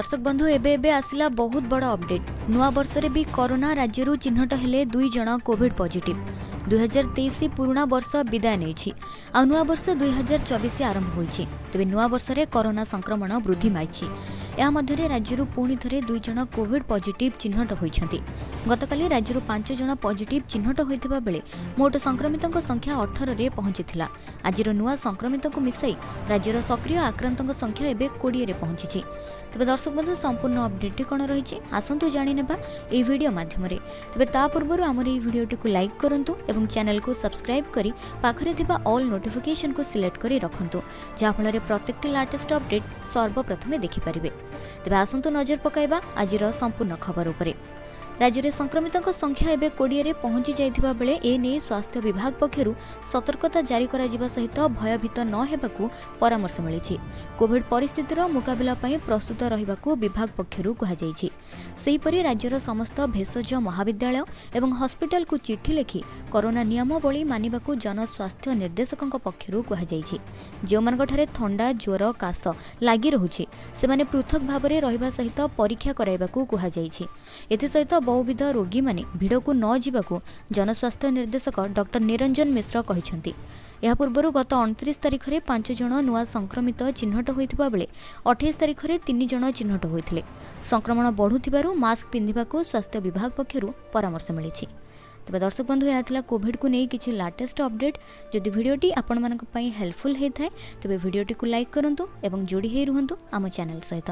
दर्शक बंधु एबे एबे आसिला बहुत बड़ अपडेट। नुआ वर्ष रे भी कोरोना राज्यरू चिन्हट हेले 2 जण कोविड पॉजिटिव। 2023 पुराणा वर्ष विदाय नहीं आ नुआ वर्ष 2024 आरंभ होईछि। तेबे नुआ वर्ष रे कोरोना संक्रमण वृद्धि माइछि। या मध्यरे राज्यरू पुणी थरे 2 जण कोविड पॉजिटिव चिन्हट होइछन्ति। गतकाली राज्यरू 5 जण पॉजिटिव चिन्हट होइथिबा बेले मोट संक्रमितक संख्या 18 रे पहुंचिथिला। आजिर नुआ संक्रमितक मिसाई राज्यर सक्रिय आक्रांतक संख्या एबे 20 रे पहुंचिछि। तेबे दर्शक बंधु संपूर्ण अपडेट कौन रही आसतु जाणी नेबा ए वीडियो माध्यम रे। तेबे ता पूर्व आमर ए वीडियोटी को लाइक करंतु एवं चैनल को सब्सक्राइब करी पाखरे थिबा ऑल नोटिफिकेशन को सिलेक्ट करी रखंतु जा फल रे प्रत्येक लेटेस्ट अपडेट सर्वप्रथमे देखि परिबे। तेबे आसतु नजर पकाइबा आजिर संपूर्ण खबर उपरे। राज्य में संक्रमितों संख्या एवं 20 रे पहुंची जाइथिबा बेले ए नै स्वास्थ्य विभाग पक्षरु सतर्कता जारी करा जिबा सहित भयभीत न हेबाकू परामर्श मिलिछि। कोविड परिस्थितिर मुकाबला पई प्रस्तुत रहिबाकू विभाग पक्षरु कहा जाइछि। सेहिपरि राज्यर समस्त भेषज महाविद्यालय एवं हॉस्पिटल को चिठी लिखि कोरोना नियमावली मानिबाकू जनस्वास्थ्य निर्देशकଙ୍କ पक्षरु कहा जाइछि। जेउमानक ठारे थंडा ज्वर काश लागि रहुछि सेमाने पृथक भाबरे रहिबा सहित परीक्षा कराइबाकू कहा जाइछि। एथि सहित बहुविध रोगी माने भिड़ को न जीवाकू जनस्वास्थ्य निर्देशक डॉक्टर निरंजन मिश्र कहिसंती। या पूर्व गत 29 तारिख में 5 जण नुआ संक्रमित चिन्हट होइथिबा बेले 28 तारिख में 3 जण चिन्हट होइथिले। संक्रमण बढ़ुथिबारु मास्क पिंधिबाकू स्वास्थ्य विभाग पक्षरु परामर्श मिलिछि। तबे दर्शक बंधु यह थिला कोविड को नहीं किछि लेटेस्ट अपडेट। जदि वीडियोटी आपण मानक पई हेल्पफुल हेथाय तबे वीडियोटी को लाइक करंतु एवं जोड़ी हे रुहंतु आम चैनल सहित।